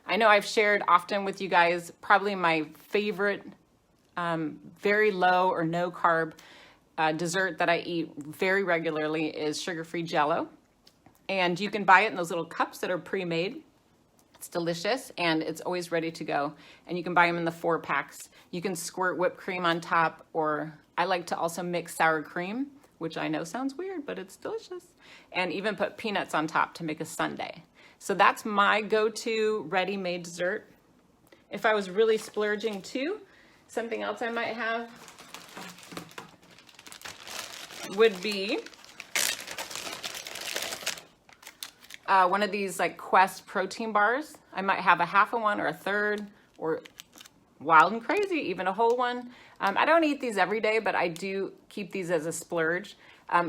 I know I've shared often with you guys, probably my favorite very low or no carb dessert that I eat very regularly is sugar-free Jell-O. And you can buy it in those little cups that are pre-made. It's delicious and it's always ready to go. And you can buy them in the 4-packs. You can squirt whipped cream on top, or I like to also mix sour cream, which I know sounds weird, but it's delicious. And even put peanuts on top to make a sundae. So that's my go-to ready-made dessert. If I was really splurging too, something else I might have would be one of these like Quest protein bars. I might have a half of one or a third, or wild and crazy, even a whole one. I don't eat these every day, but I do keep these as a splurge.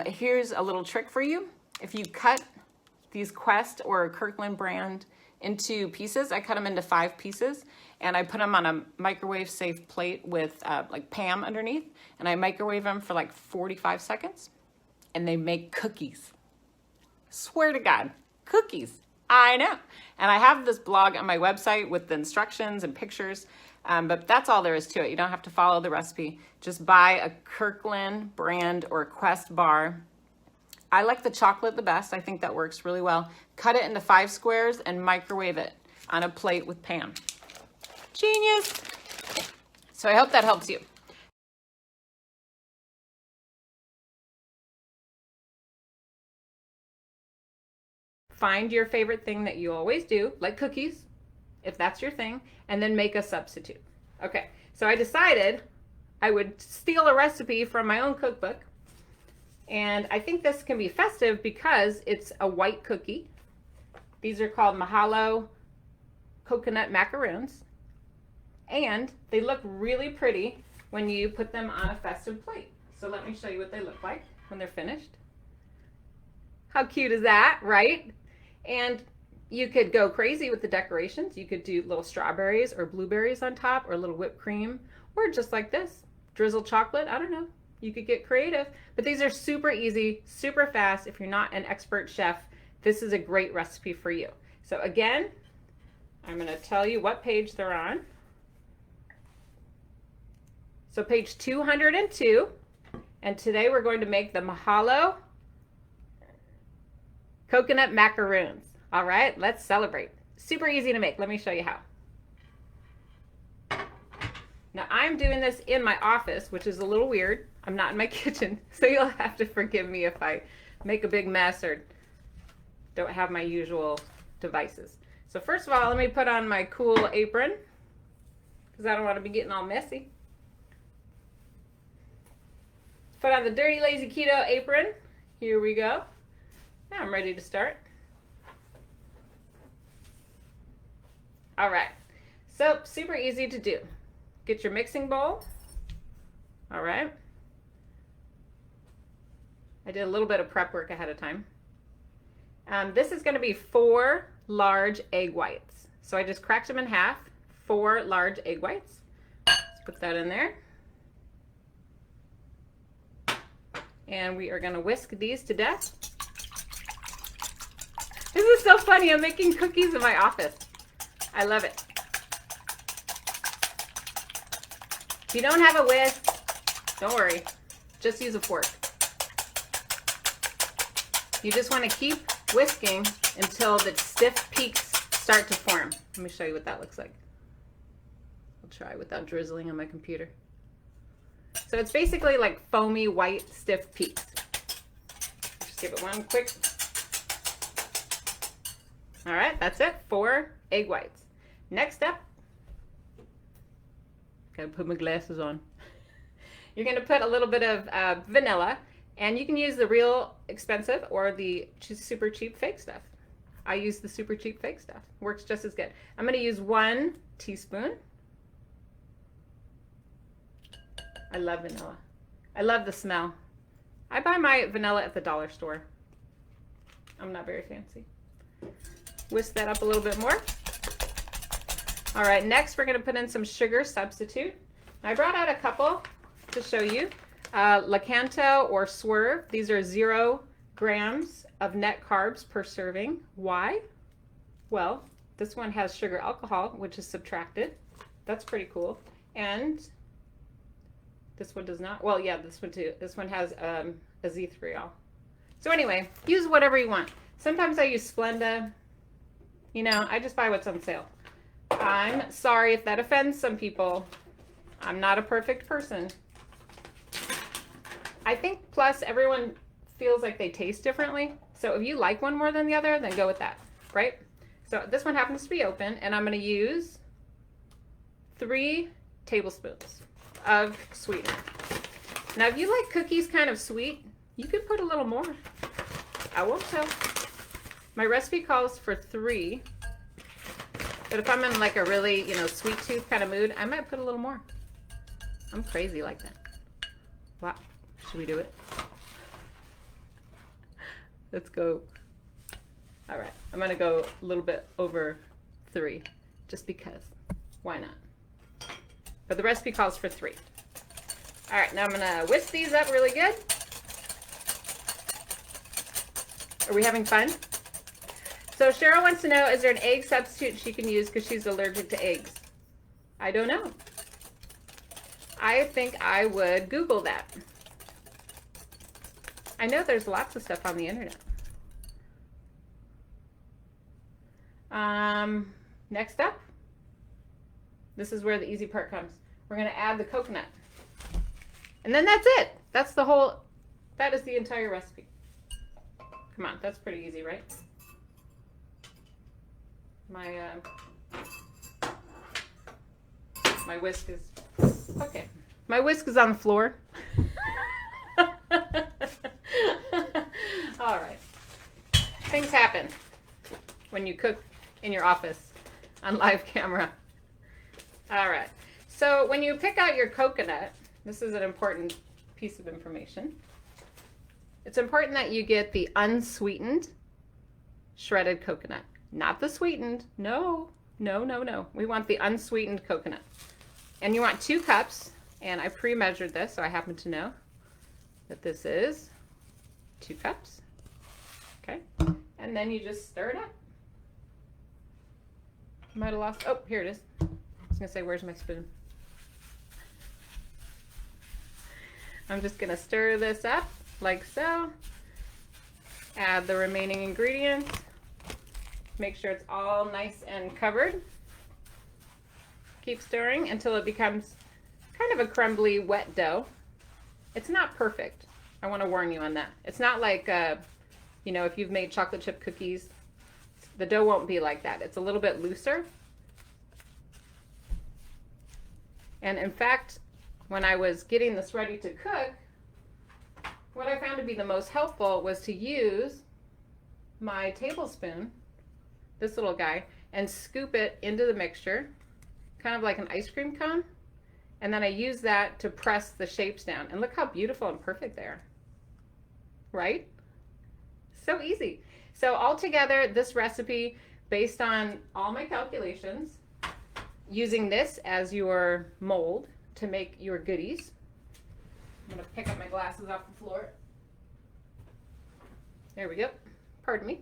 Here's a little trick for you. If you cut these Quest or Kirkland brand into pieces, I cut them into 5 pieces, and I put them on a microwave safe plate with like Pam underneath, and I microwave them for like 45 seconds, and they make cookies. Swear to God, cookies. I know. And I have this blog on my website with the instructions and pictures, but that's all there is to it. You don't have to follow the recipe. Just buy a Kirkland brand or Quest bar. I like the chocolate the best. I think that works really well. Cut it into 5 squares and microwave it on a plate with Pam. Genius. So I hope that helps you. Find your favorite thing that you always do, like cookies, if that's your thing, and then make a substitute. Okay, so I decided I would steal a recipe from my own cookbook, and I think this can be festive because it's a white cookie. These are called Mahalo coconut macaroons, and they look really pretty when you put them on a festive plate. So let me show you what they look like when they're finished. How cute is that, right? And you could go crazy with the decorations. You could do little strawberries or blueberries on top, or a little whipped cream, or just like this, drizzled chocolate. I don't know. You could get creative, but these are super easy, super fast. If you're not an expert chef, this is a great recipe for you. So again, I'm going to tell you what page they're on. So page 202, and today we're going to make the Mahalo coconut macaroons. All right, let's celebrate. Super easy to make. Let me show you how. Now I'm doing this in my office, which is a little weird. I'm not in my kitchen, so you'll have to forgive me if I make a big mess or don't have my usual devices. So first of all, let me put on my cool apron because I don't want to be getting all messy. Put on the Dirty Lazy Keto apron. Here we go. Now I'm ready to start. All right, so super easy to do. Get your mixing bowl. All right. I did a little bit of prep work ahead of time. This is going to be 4 large egg whites. So I just cracked them in half, 4 large egg whites. Let's put that in there. And we are going to whisk these to death. This is so funny. I'm making cookies in my office. I love it. If you don't have a whisk, don't worry. Just use a fork. You just want to keep whisking until the stiff peaks start to form. Let me show you what that looks like. I'll try without drizzling on my computer. So it's basically like foamy white stiff peaks. Just give it one quick. All right, that's it. 4 egg whites. Next up, gotta put my glasses on. You're gonna put a little bit of vanilla, and you can use the real expensive or the super cheap fake stuff. I use the super cheap fake stuff. Works just as good. I'm gonna use 1 teaspoon. I love vanilla. I love the smell. I buy my vanilla at the dollar store. I'm not very fancy. Whisk that up a little bit more. All right, next we're gonna put in some sugar substitute. I brought out a couple to show you. Lakanto or Swerve. These are 0 grams of net carbs per serving. Why? Well, This one has sugar alcohol, which is subtracted. That's pretty cool. And this one does not. Well, yeah, this one too. This one has azithrol. So anyway, use whatever you want. Sometimes I use Splenda. You know, I just buy what's on sale. I'm sorry if that offends some people. I'm not a perfect person. I think plus everyone feels like they taste differently. So if you like one more than the other, then go with that, right? So this one happens to be open, and I'm going to use 3 tablespoons of sweetener. Now, if you like cookies kind of sweet, you could put a little more. I won't tell. My recipe calls for 3, but if I'm in like a really, you know, sweet tooth kind of mood, I might put a little more. I'm crazy like that. Wow. Should we do it? Let's go. All right. I'm going to go a little bit over 3 just because. Why not? But the recipe calls for 3. All right. Now I'm going to whisk these up really good. Are we having fun? So Cheryl wants to know, is there an egg substitute she can use because she's allergic to eggs? I don't know. I think I would Google that. I know there's lots of stuff on the internet. Next up, this is where the easy part comes. We're going to add the coconut. And then that's it. That's the whole, that is the entire recipe. Come on, that's pretty easy, right? My whisk is, okay. My whisk is on the floor. All right. Things happen when you cook in your office on live camera. All right. So when you pick out your coconut, this is an important piece of information. It's important that you get the unsweetened shredded coconut, not the sweetened. No, no, no, no. We want the unsweetened coconut. And you want 2 cups, and I pre-measured this, so I happen to know that this is 2 cups. Okay. And then you just stir it up. Might have lost, oh, here it is. I was gonna say, where's my spoon? I'm just gonna stir this up like so. Add the remaining ingredients. Make sure it's all nice and covered. Keep stirring until it becomes kind of a crumbly, wet dough. It's not perfect. I want to warn you on that. It's not like, you know, if you've made chocolate chip cookies, the dough won't be like that. It's a little bit looser. And in fact, when I was getting this ready to cook, what I found to be the most helpful was to use my tablespoon, this little guy, and scoop it into the mixture, kind of like an ice cream cone. And then I use that to press the shapes down. And look how beautiful and perfect they are. Right? So easy. So altogether, this recipe, based on all my calculations, using this as your mold to make your goodies. I'm going to pick up my glasses off the floor. There we go. Pardon me.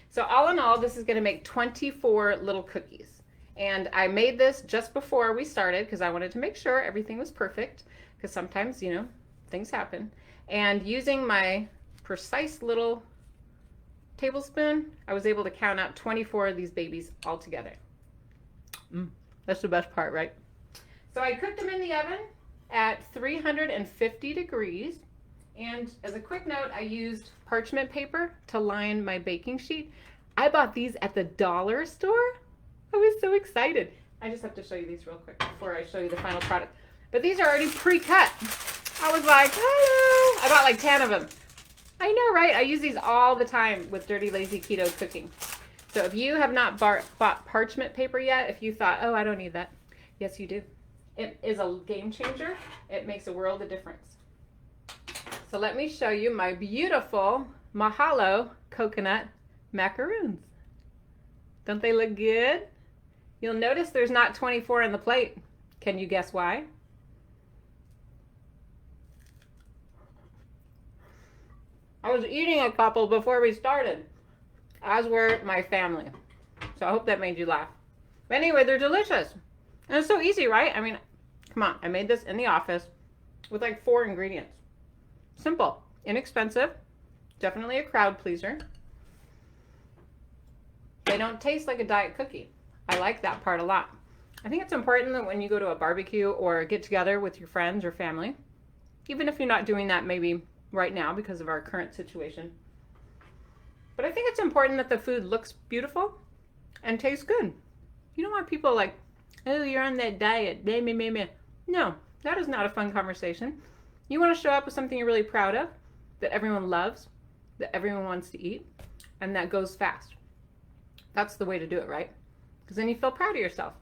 So all in all, this is going to make 24 little cookies. And I made this just before we started because I wanted to make sure everything was perfect, because sometimes, you know, things happen. And using my precise little tablespoon, I was able to count out 24 of these babies all together. That's the best part, right? So I cooked them in the oven at 350 degrees. And as a quick note, I used parchment paper to line my baking sheet. I bought these at the dollar store. I was so excited. I just have to show you these real quick before I show you the final product. But these are already pre-cut. I was like, hello. I bought like 10 of them. I know, right? I use these all the time with Dirty Lazy Keto cooking. So if you have not bought parchment paper yet, if you thought, oh, I don't need that. Yes, you do. It is a game changer. It makes a world of difference. So let me show you my beautiful Mahalo coconut macaroons. Don't they look good? You'll notice there's not 24 on the plate. Can you guess why? I was eating a couple before we started, as were my family. So I hope that made you laugh. But anyway, they're delicious. And it's so easy, right? I mean, come on. I made this in the office with like 4 ingredients. Simple, inexpensive, definitely a crowd pleaser. They don't taste like a diet cookie. I like that part a lot. I think it's important that when you go to a barbecue or get together with your friends or family, even if you're not doing that maybe right now because of our current situation, but I think it's important that the food looks beautiful and tastes good. You don't want people like, oh, you're on that diet. Meh, meh, meh, meh. No, that is not a fun conversation. You want to show up with something you're really proud of, that everyone loves, that everyone wants to eat, and that goes fast. That's the way to do it, right? Because then you feel proud of yourself.